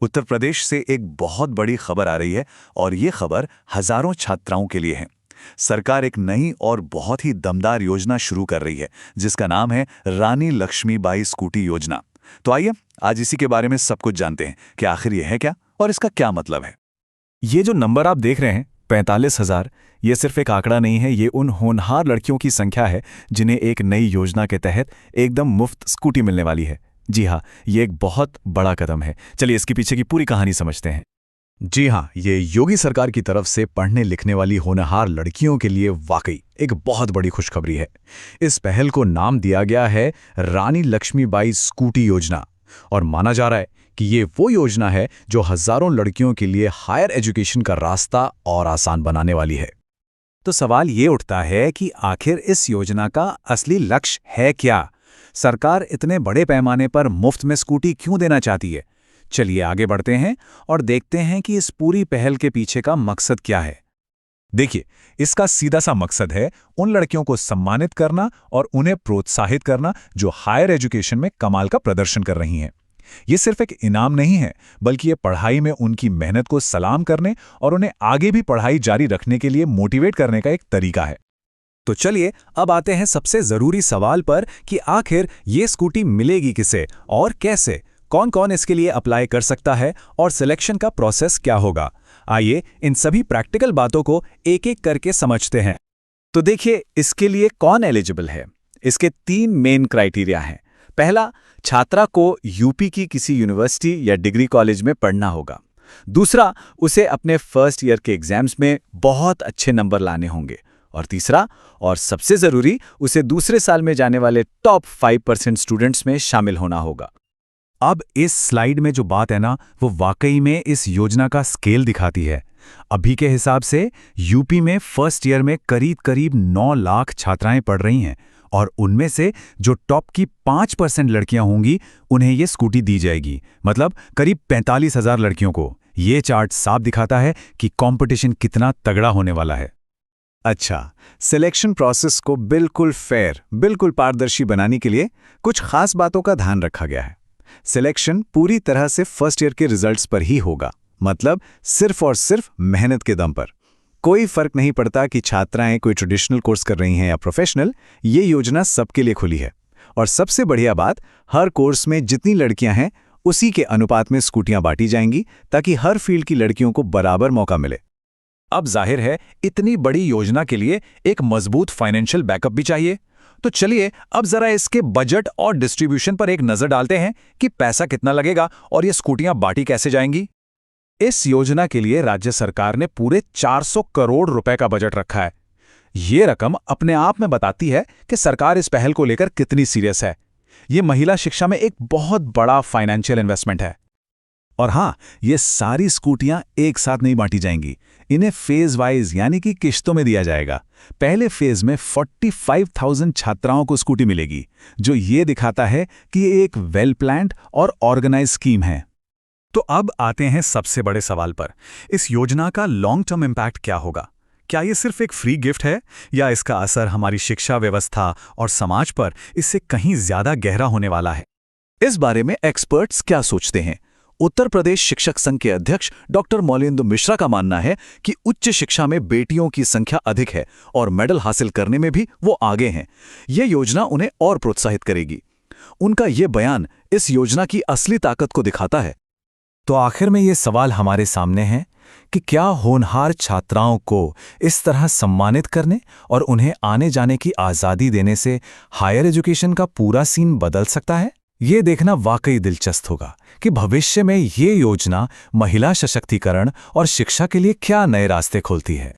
उत्तर प्रदेश से एक बहुत बड़ी खबर आ रही है और ये खबर हजारों छात्राओं के लिए है। सरकार एक नई और बहुत ही दमदार योजना शुरू कर रही है जिसका नाम है रानी लक्ष्मीबाई स्कूटी योजना। तो आइए आज इसी के बारे में सब कुछ जानते हैं कि आखिर ये है क्या और इसका क्या मतलब है। ये जो नंबर आप देख रहे हैं 45,000, ये सिर्फ एक आंकड़ा नहीं है, ये उन होनहार लड़कियों की संख्या है जिन्हें एक नई योजना के तहत एकदम मुफ्त स्कूटी मिलने वाली है। जी हाँ, ये एक बहुत बड़ा कदम है। चलिए इसके पीछे की पूरी कहानी समझते हैं। जी हाँ, ये योगी सरकार की तरफ से पढ़ने लिखने वाली होनहार लड़कियों के लिए वाकई एक बहुत बड़ी खुशखबरी है। इस पहल को नाम दिया गया है रानी लक्ष्मीबाई स्कूटी योजना और माना जा रहा है कि ये वो योजना है जो हजारों लड़कियों के लिए हायर एजुकेशन का रास्ता और आसान बनाने वाली है। तो सवाल ये उठता है कि आखिर इस योजना का असली लक्ष्य है क्या? सरकार इतने बड़े पैमाने पर मुफ्त में स्कूटी क्यों देना चाहती है? चलिए आगे बढ़ते हैं और देखते हैं कि इस पूरी पहल के पीछे का मकसद क्या है। देखिए, इसका सीधा सा मकसद है उन लड़कियों को सम्मानित करना और उन्हें प्रोत्साहित करना जो हायर एजुकेशन में कमाल का प्रदर्शन कर रही हैं। ये सिर्फ एक इनाम नहीं है, बल्कि ये पढ़ाई में उनकी मेहनत को सलाम करने और उन्हें आगे भी पढ़ाई जारी रखने के लिए मोटिवेट करने का एक तरीका है। तो चलिए अब आते हैं सबसे जरूरी सवाल पर कि आखिर ये स्कूटी मिलेगी किसे और कैसे, कौन कौन इसके लिए अप्लाई कर सकता है और सिलेक्शन का प्रोसेस क्या होगा। आइए इन सभी प्रैक्टिकल बातों को एक एक करके समझते हैं। तो देखिए, इसके लिए कौन एलिजिबल है। इसके 3 मेन क्राइटेरिया हैं। पहला, छात्रा को यूपी की किसी यूनिवर्सिटी या डिग्री कॉलेज में पढ़ना होगा। दूसरा, उसे अपने फर्स्ट ईयर के एग्जाम्स में बहुत अच्छे नंबर लाने होंगे। और तीसरा और सबसे जरूरी, उसे दूसरे साल में जाने वाले टॉप 5% स्टूडेंट्स में शामिल होना होगा। अब इस स्लाइड में जो बात है ना, वो वाकई में इस योजना का स्केल दिखाती है। अभी के हिसाब से यूपी में फर्स्ट ईयर में करीब 9 लाख छात्राएं पढ़ रही हैं और उनमें से जो टॉप की 5% लड़कियां होंगी उन्हें ये स्कूटी दी जाएगी, मतलब करीब 45,000 लड़कियों को। ये चार्ट साफ दिखाता है कि कंपटीशन कितना तगड़ा होने वाला है। अच्छा, सिलेक्शन प्रोसेस को बिल्कुल फेयर, बिल्कुल पारदर्शी बनाने के लिए कुछ खास बातों का ध्यान रखा गया है। सिलेक्शन पूरी तरह से फर्स्ट ईयर के रिजल्ट्स पर ही होगा, मतलब सिर्फ और सिर्फ मेहनत के दम पर। कोई फर्क नहीं पड़ता कि छात्राएं कोई ट्रेडिशनल कोर्स कर रही हैं या प्रोफेशनल, ये योजना सबके लिए खुली है। और सबसे बढ़िया बात, हर कोर्स में जितनी लड़कियां हैं उसी के अनुपात में स्कूटियां बांटी जाएंगी ताकि हर फील्ड की लड़कियों को बराबर मौका मिले। अब जाहिर है इतनी बड़ी योजना के लिए एक मजबूत फाइनेंशियल बैकअप भी चाहिए। तो चलिए अब जरा इसके बजट और डिस्ट्रीब्यूशन पर एक नजर डालते हैं कि पैसा कितना लगेगा और ये स्कूटियां बांटी कैसे जाएंगी। इस योजना के लिए राज्य सरकार ने पूरे 400 करोड़ रुपए का बजट रखा है। ये रकम अपने आप में बताती है कि सरकार इस पहल को लेकर कितनी सीरियस है। ये महिला शिक्षा में एक बहुत बड़ा फाइनेंशियल इन्वेस्टमेंट है। और हाँ, ये सारी स्कूटियां एक साथ नहीं बांटी जाएंगी, इन्हें फेज वाइज यानी कि किश्तों में दिया जाएगा। पहले फेज में 45,000 छात्राओं को स्कूटी मिलेगी, जो ये दिखाता है कि ये एक वेल प्लान्ड और ऑर्गेनाइज स्कीम है। तो अब आते हैं सबसे बड़े सवाल पर। इस योजना का लॉन्ग टर्म इम्पैक्ट क्या होगा? क्या ये सिर्फ एक फ्री गिफ्ट है या इसका असर हमारी शिक्षा व्यवस्था और समाज पर इससे कहीं ज्यादा गहरा होने वाला है? इस बारे में एक्सपर्ट्स क्या सोचते हैं? उत्तर प्रदेश शिक्षक संघ के अध्यक्ष डॉक्टर मौलिंदु मिश्रा का मानना है कि उच्च शिक्षा में बेटियों की संख्या अधिक है और मेडल हासिल करने में भी वो आगे हैं। यह योजना उन्हें और प्रोत्साहित करेगी। उनका ये बयान इस योजना की असली ताकत को दिखाता है। तो आखिर में ये सवाल हमारे सामने है कि क्या होनहार छात्राओं को इस तरह सम्मानित करने और उन्हें आने जाने की आज़ादी देने से हायर एजुकेशन का पूरा सीन बदल सकता है? ये देखना वाकई दिलचस्प होगा कि भविष्य में ये योजना महिला सशक्तिकरण और शिक्षा के लिए क्या नए रास्ते खोलती है।